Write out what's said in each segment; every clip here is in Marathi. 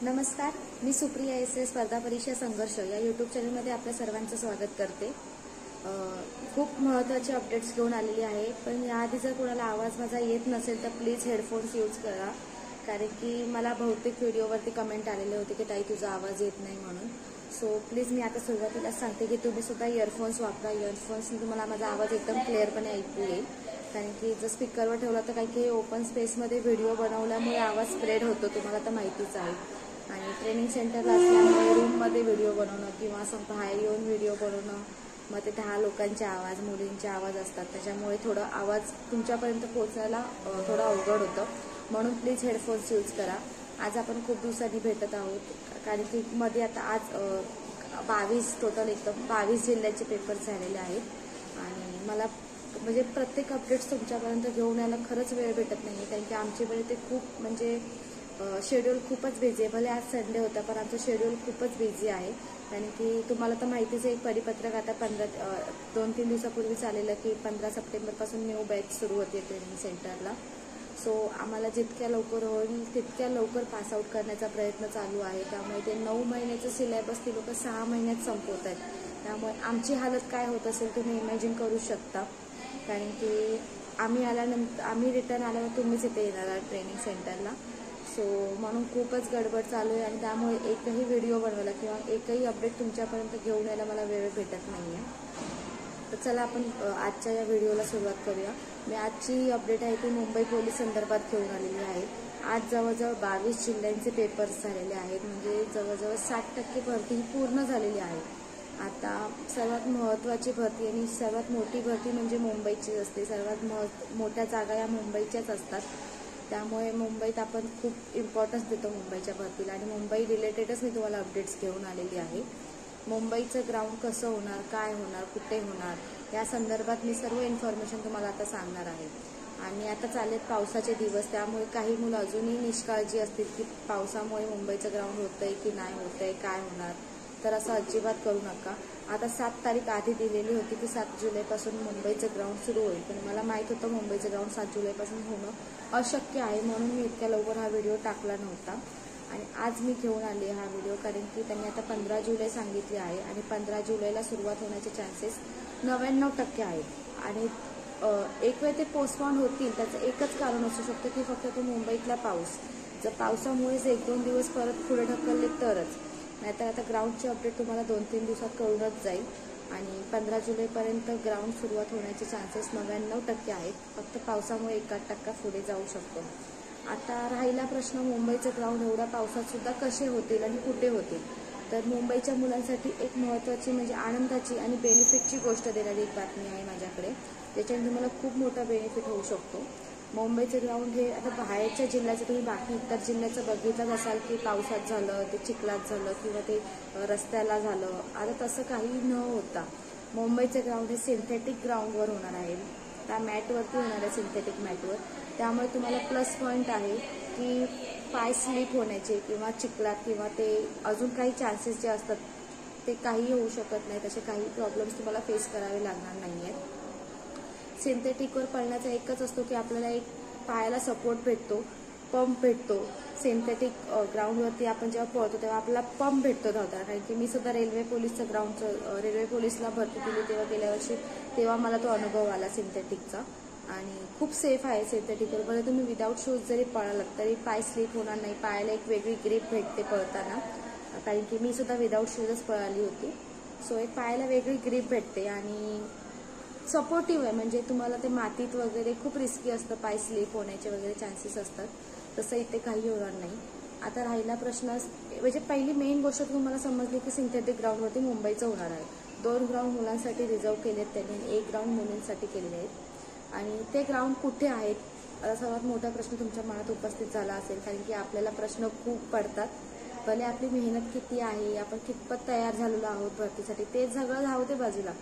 नमस्कार, मी सुप्रिया एस स्पर्धा परीक्षा संघर्ष या यूट्यूब चॅनलमध्ये आपल्या सर्वांचं स्वागत करते। खूप महत्त्वाचे अपडेट्स घेऊन आलेली आहे, पण याआधी जर कोणाला आवाज माझा येत नसेल तर प्लीज हेडफोन्स यूज करा, कारण की मला बहुतेक व्हिडिओवरती कमेंट आलेले होते की ताई तुझा आवाज येत नाही म्हणून। सो प्लीज मी आता सुरुवातीलाच सांगते की तुम्ही सुद्धा इयरफोन्स वापरा। इयरफोन्सने तुम्हाला माझा आवाज एकदम क्लिअरपणे ऐकू येईल, कारण की जर स्पीकरवर ठेवला तर काही ओपन स्पेसमध्ये व्हिडिओ बनवल्यामुळे आवाज स्प्रेड होतो, तुम्हाला तर माहितीच आहे। आणि ट्रेनिंग सेंटरला असल्यामुळे रूममध्ये व्हिडिओ बनवणं किंवा असं बाहेर येऊन व्हिडिओ बनवणं, मग ते 10 लोकांचे आवाज, मुलींचे आवाज असतात, त्याच्यामुळे थोडं आवाज तुमच्यापर्यंत पोहोचायला थोडं अवघड होतं, म्हणून प्लीज हेडफोन्स यूज करा। आज आपण खूप दिवसांनी भेटत आहोत, कारण की मध्ये आता आज 22 टोटल एकदम 22 जिल्ह्याचे पेपर्स झालेले आहेत आणि मला म्हणजे प्रत्येक अपडेट्स तुमच्यापर्यंत घेऊन यायला खरंच वेळ भेटत नाही, कारण की आमच्या वेळी ते खूप म्हणजे शेड्यूल खूपच बिझी आहे। भले आज संडे होता पण आमचं शेड्यूल खूपच बिझी आहे, कारण की तुम्हाला तर माहितीच आहे, एक परिपत्रक आता 2-3 दिवसापूर्वी आलेलं की 15 सप्टेंबरपासून न्यू बॅच सुरू होते ट्रेनिंग सेंटरला। सो आम्हाला जितक्या लवकर होईल तितक्या लवकर पासआउट करण्याचा प्रयत्न चालू आहे, त्यामुळे ते 9 महिन्याचं सिलेबस ती लोक 6 महिन्यात संपवत आहेत, त्यामुळे आमची हालत काय होत असेल तुम्ही इमॅजिन करू शकता, कारण की आम्ही रिटर्न आल्यावर तुम्हीच इथे येणार आहात ट्रेनिंग सेंटरला। सो म्हणून खूपच गडबड चालू आहे आणि त्यामुळे एकही व्हिडिओ बनवायला किंवा एकही अपडेट तुमच्यापर्यंत घेऊन यायला मला वेळ भेटत नाही आहे। तर चला आपण आजच्या या व्हिडिओला सुरुवात करूया। मी आजची अपडेट आहे ती मुंबई पोलीस संदर्भात घेऊन आलेली आहे। आज जवळजवळ 22 जिल्ह्यांचे पेपर्स झालेले आहेत, म्हणजे जवळजवळ 60% भरती ही पूर्ण झालेली आहे। आता सर्वात महत्त्वाची भरती आणि सर्वात मोठी भरती म्हणजे मुंबईचीच असते, सर्वात मोठ्या जागा या मुंबईच्याच असतात, त्यामुळे मुंबईत आपण खूप इम्पॉर्टन्स देतो मुंबईच्या भरतीला आणि मुंबई रिलेटेडच मी तुम्हाला अपडेट्स घेऊन आलेली आहे। मुंबईचं ग्राउंड कसं होणार, काय होणार, कुठे होणार, या संदर्भात मी सर्व इन्फॉर्मेशन तुम्हाला आता सांगणार आहे। आणि आता चालेत पावसाचे दिवस, त्यामुळे काही मुलं अजूनही निष्काळजी असतील की पावसामुळे मुंबईचं ग्राउंड होतंय की नाही होतंय, काय होणार, तर असं अजिबात करू नका। आता 7 तारीख आधी दिलेली होती की 7 जुलैपासून मुंबईचं ग्राउंड सुरू होईल, पण मला माहीत होतं मुंबईचं ग्राउंड 7 जुलैपासून होणं अशक्य आहे, म्हणून मी इतक्या लवकर हा व्हिडिओ टाकला नव्हता आणि आज मी घेऊन आले हा व्हिडिओ, कारण की त्यांनी आता 15 जुलै सांगितले आहे आणि 15 जुलैला सुरुवात होण्याचे चान्सेस 99% आहेत आणि एक वेळ ते पोस्टपोन होतील, त्याचं एकच कारण असू शकतं की फक्त तो मुंबईतला पाऊस, जर पावसामुळेच 1-2 दिवस परत पुढे ढकलले तरच, नाहीतर आता ग्राउंडची अपडेट तुम्हाला 2-3 दिवसात कळूनच जाईल आणि 15 जुलैपर्यंत ग्राउंड सुरुवात होण्याचे चान्सेस 99% आहेत, फक्त पावसामुळे 1% पुढे जाऊ शकतो। आता राहिला प्रश्न मुंबईचं ग्राउंड एवढ्या पावसात सुद्धा कसे होतील आणि कुठे होतील, तर मुंबईच्या मुलांसाठी एक महत्त्वाची म्हणजे आनंदाची आणि बेनिफिटची गोष्ट देणारी एक बातमी आहे माझ्याकडे, ज्याच्याने तुम्हाला खूप मोठा बेनिफिट होऊ शकतो। मुंबईचे ग्राउंड हे आता बाहेरच्या जिल्ह्याचं तुम्ही बाकी इतर जिल्ह्याचं बघितलंच असाल की पावसात झालं, ते चिखलात झालं किंवा ते रस्त्याला झालं, आता तसं काही न होता मुंबईचे ग्राउंड हे सिंथेटिक ग्राउंडवर होणार आहे, त्या मॅटवरती होणार आहे, सिंथेटिक मॅटवर, त्यामुळे तुम्हाला प्लस पॉईंट आहे की पाय स्लिप होण्याचे किंवा चिखलात किंवा ते अजून काही चान्सेस जे असतात ते काही होऊ शकत नाही, तसे काही प्रॉब्लेम्स तुम्हाला फेस करावे लागणार नाही आहेत। सिंथेटिकवर पळण्याचा एकच असतो की आपल्याला एक पायाला सपोर्ट भेटतो, पंप भेटतो। सिंथेटिक ग्राउंडवरती आपण जेव्हा पळतो तेव्हा आपल्याला पंप भेटतो धावताना, कारण की मी सुद्धा रेल्वे पोलीसला भरती दिली तेव्हा गेल्या वर्षी, तेव्हा मला तो अनुभव आला सिंथेटिकचा आणि खूप सेफ आहे सिंथेटिकवर। भले तुम्ही विदाऊट शूज जरी पळालात तरी पाय स्लिप होणार नाही, पायाला एक वेगळी ग्रिप भेटते पळताना, कारण की मी सुद्धा विदाऊट शूजच पळाली होती। सो एक पायाला वेगळी ग्रिप भेटते आणि सपोर्टिव्ह आहे, म्हणजे तुम्हाला ते मातीत वगैरे खूप रिस्की असतं, पाय स्लिप होण्याचे वगैरे चान्सेस असतात, तसं इथे काही होणार नाही। आता राहिला प्रश्न म्हणजे पहिली मेन गोष्ट तुम्हाला समजली की सिंथेटिक ग्राउंडवरती मुंबईचं होणार आहे। 2 ग्राउंड मुलांसाठी रिझर्व केले आहेत त्यांनी, 1 ग्राउंड मुलींसाठी केलेले आहेत आणि ते ग्राउंड कुठे आहेत, आता सर्वात मोठा प्रश्न तुमच्या मनात उपस्थित झाला असेल, कारण की आपल्याला प्रश्न खूप पडतात, भले आपली मेहनत किती आहे, आपण कितपत तयार झालेलो आहोत भरतीसाठी, ते सगळं राहू ते बाजूला,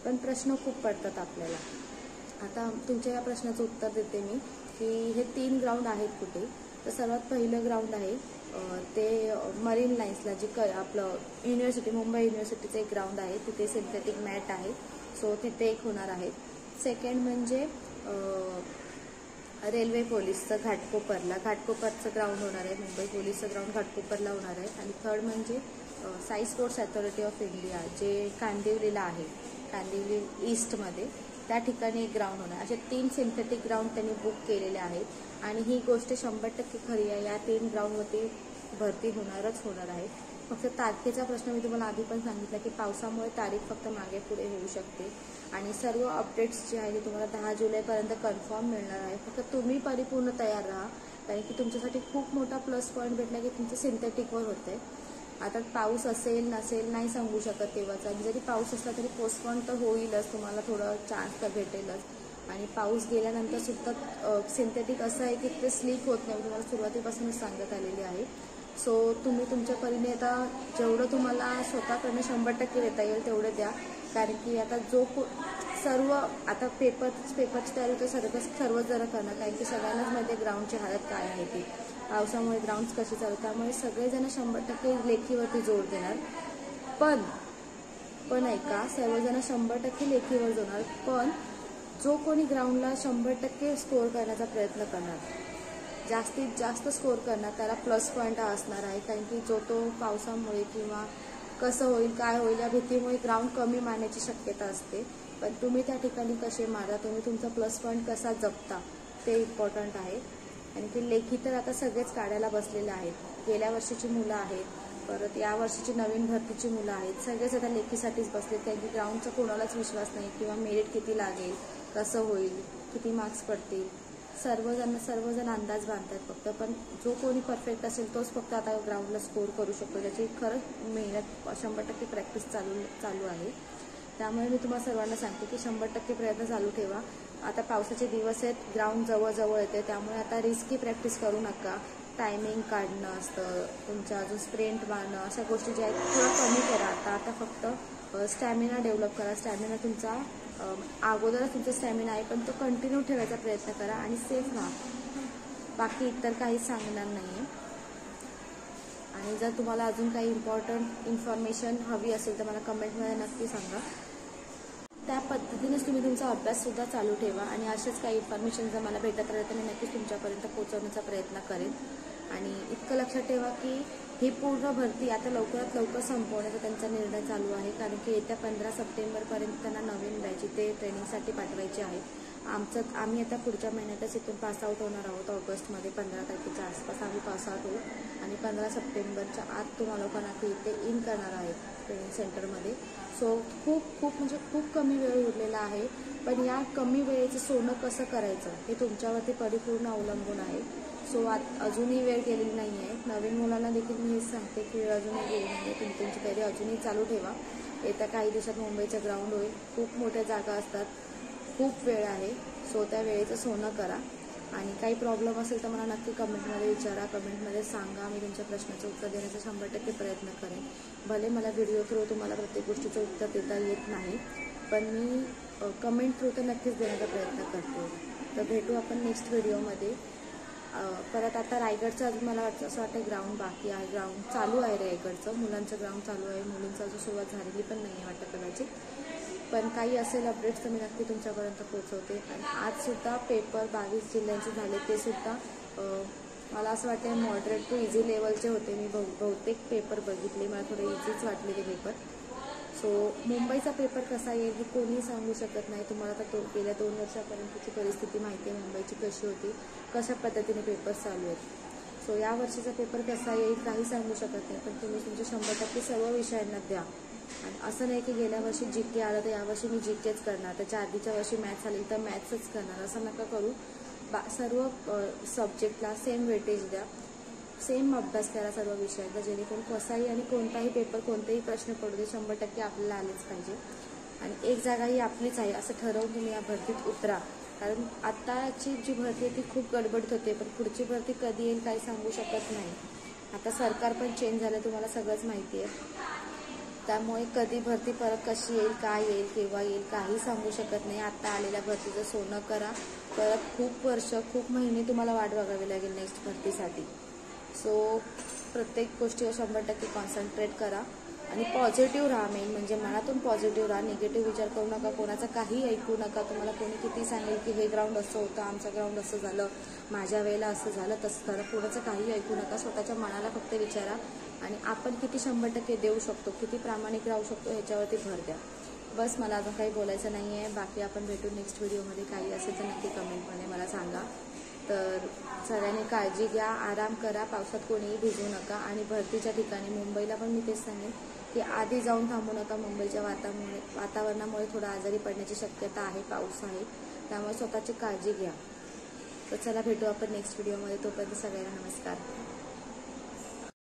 पण प्रश्न खूप पडतात आपल्याला। आता तुमच्या या प्रश्नाचं उत्तर देते मी की हे 3 ग्राउंड आहेत कुठे, तर सर्वात पहिलं ग्राउंड आहे ते मरीन लाईन्सला, जी आपलं युनिव्हर्सिटी मुंबई युनिव्हर्सिटीचं एक ग्राउंड आहे, तिथे सिंथेटिक मॅट आहे, सो तिथे एक होणार आहे। सेकंड म्हणजे रेल्वे पोलीसचं घाटकोपरचं ग्राउंड होणार आहे. मुंबई पोलीसचं ग्राउंड घाटकोपरला होणार आहे. आणि थर्ड म्हणजे Sai sports authority of India जे कांदिवलीला आहे, कांदिवली ईस्टमध्ये, त्या ठिकाणी एक ग्राउंड होणार. असे 3 सिंथेटिक ग्राउंड त्यांनी बुक केलेले आहेत आणि ही गोष्ट 100% खरी आहे. या 3 ग्राउंडवरती भरती होणार आहे. फक्त तारखेचा प्रश्न मी तुम्हाला आधी पण सांगितला की पावसामुळे तारीख फक्त मागे पुढे होऊ शकते आणि सर्व अपडेट्स जे आहे ते तुम्हाला 10 जुलैपर्यंत कन्फर्म मिळणार आहे. फक्त तुम्ही परिपूर्ण तयार राहा, कारण की तुमच्यासाठी खूप मोठा प्लस पॉईंट भेटला की तुमचं सिंथेटिकवर होतंय. आता पाऊस असेल नसेल नाही सांगू शकत तेव्हाचा. जरी पाऊस असला तरी पोस्टपोन तर होईलच, तुम्हाला थोडं चान्स तर भेटेलच. आणि पाऊस गेल्यानंतर सुद्धा सिंथेटिक असं आहे की ते स्लीप होत नाही, तुम्हाला सुरुवातीपासूनच सांगत आलेली आहे. सो तुम्ही तुमच्या परीने आता जेवढं तुम्हाला स्वतःकडनं 100% देता येईल तेवढं द्या, कारण की आता सर्व आता पेपरची तयारी तर सर्वच जण करणार, कारण की सगळ्यांनाच माहिती आहे ग्राउंडची हालत काय आहे ती. पावसामुळे ग्राउंड्स कशी चालू, त्यामुळे सगळेजण 100% लेखीवरती जोर देणार. पण ऐका, सर्वजण 100% लेखीवर जोडणार, पण जो कोणी ग्राउंडला 100% स्कोअर करण्याचा प्रयत्न करणार, जास्तीत जास्त स्कोअर करणार, त्याला प्लस पॉईंट असणार आहे. कारण की जो तो पावसामुळे किंवा कसं होईल काय होईल या भीतीमुळे ग्राउंड कमी मारण्याची शक्यता असते. पण तुम्ही त्या ठिकाणी कसे मारा, तुम्ही तुमचा प्लस पॉईंट कसा जपता ते इम्पॉर्टंट आहे. आणि ते लेखी तर आता सगळेच काढायला बसलेले आहेत. गेल्या वर्षीची मुलं आहेत, परत या वर्षीची नवीन भरतीची मुलं आहेत, सगळेच आता लेखीसाठीच बसले. कारण की ग्राउंडचा कोणालाच विश्वास नाही किंवा मेरिट किती लागेल, कसं होईल, किती मार्क्स पडतील, सर्वजण अंदाज बांधतात फक्त. पण जो कोणी परफेक्ट असेल तोच फक्त आता ग्राउंडला स्कोअर करू शकतो. त्याची खरंच मेहनत 100% प्रॅक्टिस चालू आहे. त्यामुळे मी तुम्हाला सर्वांना सांगते की 100% प्रयत्न चालू ठेवा. आता पावसाचे दिवस आहेत, ग्राउंड जवळ येते, त्यामुळे आता रिस्की प्रॅक्टिस करू नका. टायमिंग काढणं असतं तुमच्या, अजून स्प्रिंट मारणं, अशा गोष्टी ज्या आहेत थोडं कमी करा. आता फक्त स्टॅमिना डेव्हलप करा. स्टॅमिना तुमचा अगोदरच तुमचा स्टॅमिना आहे, पण तो कंटिन्यू ठेवायचा प्रयत्न करा आणि सेफ राहा. बाकी इतर काही सांगणार नाही आहे. आणि जर तुम्हाला अजून काही इम्पॉर्टंट इन्फॉर्मेशन हवी असेल तर मला कमेंटमध्ये नक्की सांगा. त्या पद्धतीनेच तुम्ही तुमचा अभ्याससुद्धा चालू ठेवा आणि असेच काही इन्फॉर्मेशन जर मला भेटत राहिलं तर मी नक्कीच तुमच्यापर्यंत पोहोचवण्याचा प्रयत्न करेन. आणि इतकं लक्षात ठेवा की ही पूर्ण भरती आता लवकरात लवकर संपवण्याचा त्यांचा निर्णय चालू आहे, कारण की येत्या 15 सप्टेंबरपर्यंत त्यांना नवीन बॅच इथे ट्रेनिंगसाठी पाठवायचे आहे. आम्ही आता पुढच्या महिन्यातच इथून पासआउट होणार आहोत. ऑगस्टमध्ये 15 तारखेच्या आसपास आम्ही पासआउट होऊ आणि 15 सप्टेंबरच्या आत तुम्हाला लोकांना इथे इन करणार आहे ट्रेनिंग सेंटरमध्ये. सो खूप कमी वेळ उरलेला आहे, पण या कमी वेळेचं सोनं कसं करायचं हे तुमच्यावरती परिपूर्ण अवलंबून आहे. सो अजूनही वेळ गेलेली नाही आहे. नवीन मुलांना देखील मी हेच सांगते की वेळ अजूनही गेली नाही आहे. तुम्ही तुमची तयारी अजूनही चालू ठेवा. येत्या काही दिवसात मुंबईचं ग्राउंड होईल, खूप मोठ्या जागा असतात, खूप वेळ आहे. सो त्या वेळेचं सोनं करा. आणि काही प्रॉब्लेम असेल तर मला नक्की कमेंटमध्ये विचारा, कमेंटमध्ये सांगा. मी तुमच्या प्रश्नाचं उत्तर देण्याचा 100% प्रयत्न करेन. भले मला व्हिडिओ थ्रू तुम्हाला प्रत्येक गोष्टीचं उत्तर देता येत नाही, पण मी कमेंट थ्रू तर नक्कीच देण्याचा प्रयत्न करते. तर भेटू आपण नेक्स्ट व्हिडिओमध्ये. परत आता रायगडचं अजून मला असं वाटतं ग्राउंड बाकी आहे. ग्राउंड चालू आहे रायगडचं, मुलांचं ग्राउंड चालू आहे, मुलींचं अजून सुरुवात झालेली पण नाही आहे वाटतं कदाचित. पण काही असेल अपडेट्स तर मी नक्की तुमच्यापर्यंत पोहोचवते. आणि आजसुद्धा पेपर 22 जिल्ह्यांचे झाले, ते सुद्धा मला असं वाटतं मॉडरेट टू इझी लेवलचे होते. मी बहुतेक पेपर बघितले, मला थोडे इझीच वाटले ते पेपर. सो मुंबईचा पेपर कसा येईल हे कोणीही सांगू शकत नाही. तुम्हाला आता गेल्या 2 वर्षापर्यंतची परिस्थिती माहिती आहे मुंबईची कशी होती, कशा पद्धतीने पेपर चालू आहेत. सो या वर्षीचा पेपर कसा येईल काही सांगू शकत नाही, पण तुम्ही तुमचे 100% सर्व विषयांना द्या. आणि असं नाही की गेल्या वर्षी जीके आलं तर यावर्षी मी जीकेच करणार, त्याच्या आधीच्या वर्षी मॅथ्स आली तर मॅथ्सच करणार, असं नका करू. सर्व सब्जेक्टला सेम वेटेज द्या, सेम अभ्यास करा सर्व विषयांचा, जेणेकरून कसाही आणि कोणताही पेपर कोणतेही प्रश्न पडू दे 100% आपल्याला आलेच पाहिजे. आणि एक जागा ही आपलीच आहे असं ठरवून तुम्ही या भरतीत उतरा. कारण आत्ताची जी भरती आहे ती खूप गडबडीत होते, पण पुढची भरती कधी येईल काही सांगू शकत नाही. आता सरकार पण चेंज झालं, तुम्हाला सगळंच माहिती आहे. त्यामुळे कधी भरती परत कशी येईल, काय येईल, केव्हा येईल काही सांगू शकत नाही. आता आलेल्या भरतीचं सोनं करा. परत खूप वर्ष खूप महिने तुम्हाला वाट बघावी लागेल नेक्स्ट भरतीसाठी. सो प्रत्येक गोष्टीवर 100% कॉन्सन्ट्रेट करा आणि पॉझिटिव्ह राहा. मेन म्हणजे मनातून पॉझिटिव्ह राहा. निगेटिव्ह विचार करू नका, कोणाचं काही ऐकू नका. तुम्हाला कोणी किती सांगेल की हे ग्राउंड असं होतं, आमचं ग्राउंड असं झालं, माझ्या वेळेला असं झालं, तसं झालं, कोणाचं काही ऐकू नका. स्वतःच्या मनाला फक्त विचारा आणि आपण किती 100% देऊ शकतो, किती प्रामाणिक राहू शकतो ह्याच्यावरती भर द्या. बस, मला अजून काही बोलायचं नाही आहे. बाकी आपण भेटू नेक्स्ट व्हिडिओमध्ये. काही असेल तर नक्की कमेंटमध्ये मला सांगा. तर सगळ्यांनी काळजी घ्या, आराम करा, पावसात कोणीही भिजू नका. आणि भरतीच्या ठिकाणी मुंबईला पण मी तेच सांगेन की आधी जाऊन थांबू नका. मुंबईच्या वातावरणामुळे थोडं आजारी पडण्याची शक्यता आहे, पाऊस आहे, त्यामुळे स्वतःची काळजी घ्या. तर चला भेटू आपण नेक्स्ट व्हिडिओमध्ये. तोपर्यंत सगळ्यांना नमस्कार.